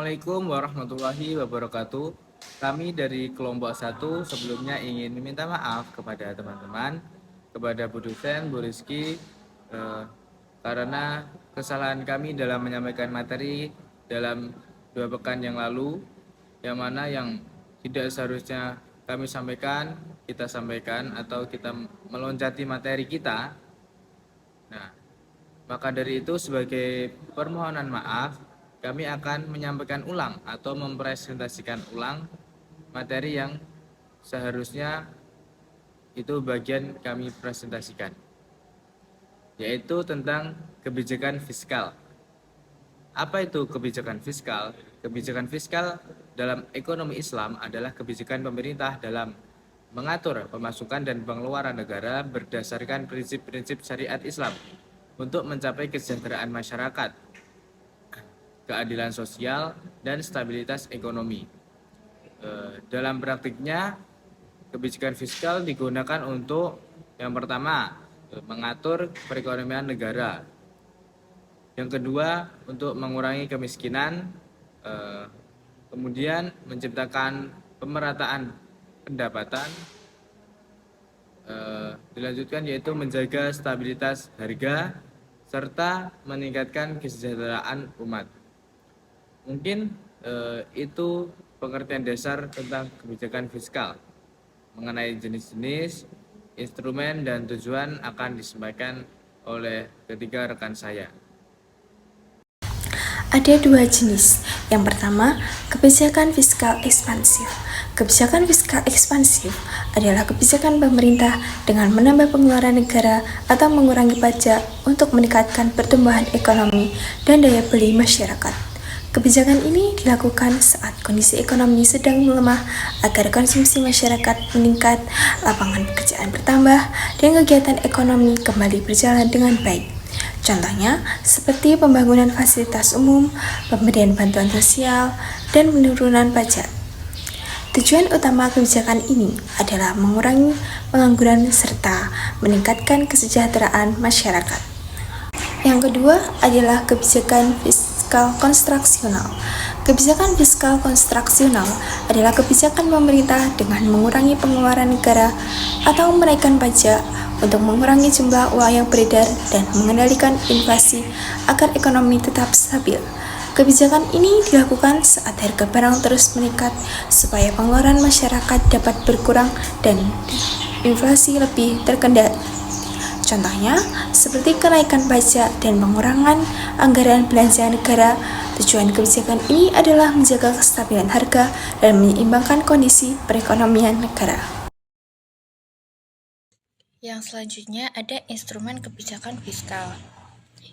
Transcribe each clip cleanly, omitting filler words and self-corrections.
Assalamualaikum warahmatullahi wabarakatuh. Kami dari kelompok 1 sebelumnya ingin meminta maaf kepada teman-teman, kepada Bu dosen, Bu Rizky, karena kesalahan kami dalam menyampaikan materi dalam 2 pekan yang lalu, yang mana yang tidak seharusnya kami sampaikan, kita sampaikan atau kita meloncati materi kita. Nah, maka dari itu sebagai permohonan maaf, kami akan menyampaikan ulang atau mempresentasikan ulang materi yang seharusnya itu bagian kami presentasikan, yaitu tentang kebijakan fiskal. Apa itu kebijakan fiskal? Kebijakan fiskal dalam ekonomi Islam adalah kebijakan pemerintah dalam mengatur pemasukan dan pengeluaran negara berdasarkan prinsip-prinsip syariat Islam untuk mencapai kesejahteraan masyarakat, keadilan sosial, dan stabilitas ekonomi. Dalam praktiknya, kebijakan fiskal digunakan untuk yang pertama, mengatur perekonomian negara. Yang kedua, untuk mengurangi kemiskinan, kemudian menciptakan pemerataan pendapatan, dilanjutkan yaitu menjaga stabilitas harga, serta meningkatkan kesejahteraan umat. Mungkin itu pengertian dasar tentang kebijakan fiskal. Mengenai jenis-jenis, instrumen, dan tujuan akan disampaikan oleh ketiga rekan saya. Ada dua jenis. Yang pertama, kebijakan fiskal ekspansif. Kebijakan fiskal ekspansif adalah kebijakan pemerintah dengan menambah pengeluaran negara atau mengurangi pajak untuk meningkatkan pertumbuhan ekonomi dan daya beli masyarakat. Kebijakan ini dilakukan saat kondisi ekonomi sedang melemah agar konsumsi masyarakat meningkat, lapangan pekerjaan bertambah, dan kegiatan ekonomi kembali berjalan dengan baik. Contohnya, seperti pembangunan fasilitas umum, pemberian bantuan sosial, dan penurunan pajak. Tujuan utama kebijakan ini adalah mengurangi pengangguran serta meningkatkan kesejahteraan masyarakat. Yang kedua adalah kebijakan fiskal konstruksional. Kebijakan fiskal konstruksional adalah kebijakan pemerintah dengan mengurangi pengeluaran negara atau menaikkan pajak untuk mengurangi jumlah uang yang beredar dan mengendalikan inflasi agar ekonomi tetap stabil. Kebijakan ini dilakukan saat harga barang terus meningkat supaya pengeluaran masyarakat dapat berkurang dan inflasi lebih terkendali. Contohnya, seperti kenaikan pajak dan pengurangan anggaran belanja negara. Tujuan kebijakan ini adalah menjaga kestabilan harga dan menyeimbangkan kondisi perekonomian negara. Yang selanjutnya ada instrumen kebijakan fiskal.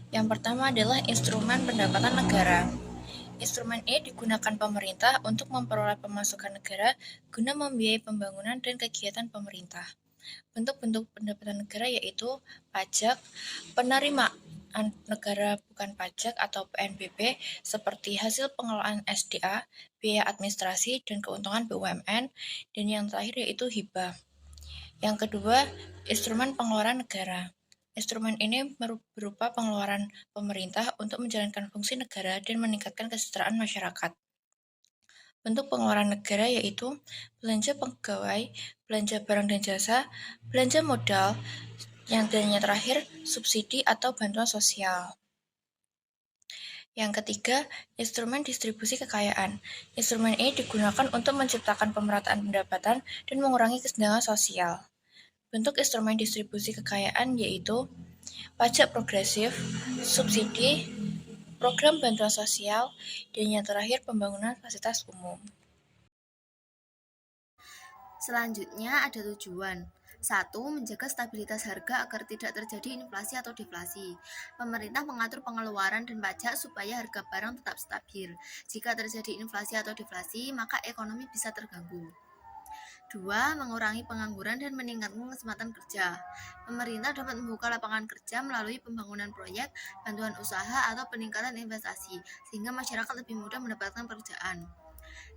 Yang pertama adalah instrumen pendapatan negara. Instrumen ini digunakan pemerintah untuk memperoleh pemasukan negara guna membiayai pembangunan dan kegiatan pemerintah. Bentuk-bentuk pendapatan negara yaitu pajak, penerimaan negara bukan pajak atau PNBP seperti hasil pengelolaan SDA, biaya administrasi dan keuntungan BUMN, dan yang terakhir yaitu hibah. Yang kedua, instrumen pengeluaran negara. Instrumen ini berupa pengeluaran pemerintah untuk menjalankan fungsi negara dan meningkatkan kesejahteraan masyarakat. Bentuk pengeluaran negara yaitu belanja pegawai, belanja barang dan jasa, belanja modal, yang terakhir subsidi atau bantuan sosial. Yang ketiga, instrumen distribusi kekayaan. Instrumen ini digunakan untuk menciptakan pemerataan pendapatan dan mengurangi kesenjangan sosial. Bentuk instrumen distribusi kekayaan yaitu pajak progresif, subsidi, program bantuan sosial, dan yang terakhir pembangunan fasilitas umum. Selanjutnya ada tujuan. 1. Menjaga stabilitas harga agar tidak terjadi inflasi atau deflasi. Pemerintah mengatur pengeluaran dan pajak supaya harga barang tetap stabil. Jika terjadi inflasi atau deflasi, maka ekonomi bisa terganggu. 2. Mengurangi pengangguran dan meningkatkan kesempatan kerja. Pemerintah dapat membuka lapangan kerja melalui pembangunan proyek, bantuan usaha, atau peningkatan investasi, sehingga masyarakat lebih mudah mendapatkan pekerjaan.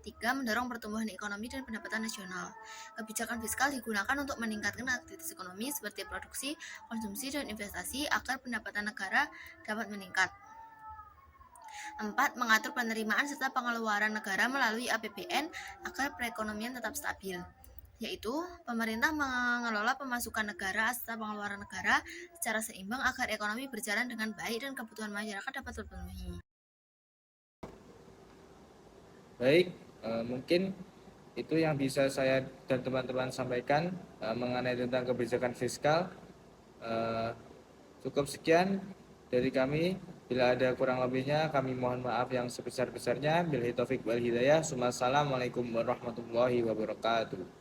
3. Mendorong pertumbuhan ekonomi dan pendapatan nasional. Kebijakan fiskal digunakan untuk meningkatkan aktivitas ekonomi seperti produksi, konsumsi, dan investasi agar pendapatan negara dapat meningkat. 4. Mengatur penerimaan serta pengeluaran negara melalui APBN agar perekonomian tetap stabil, yaitu pemerintah mengelola pemasukan negara serta pengeluaran negara secara seimbang agar ekonomi berjalan dengan baik dan kebutuhan masyarakat dapat terpenuhi. Baik, mungkin itu yang bisa saya dan teman-teman sampaikan mengenai tentang kebijakan fiskal. Cukup sekian dari kami. Bila ada kurang lebihnya, kami mohon maaf yang sebesar-besarnya. Billahi taufik wal hidayah. Assalamualaikum warahmatullahi wabarakatuh.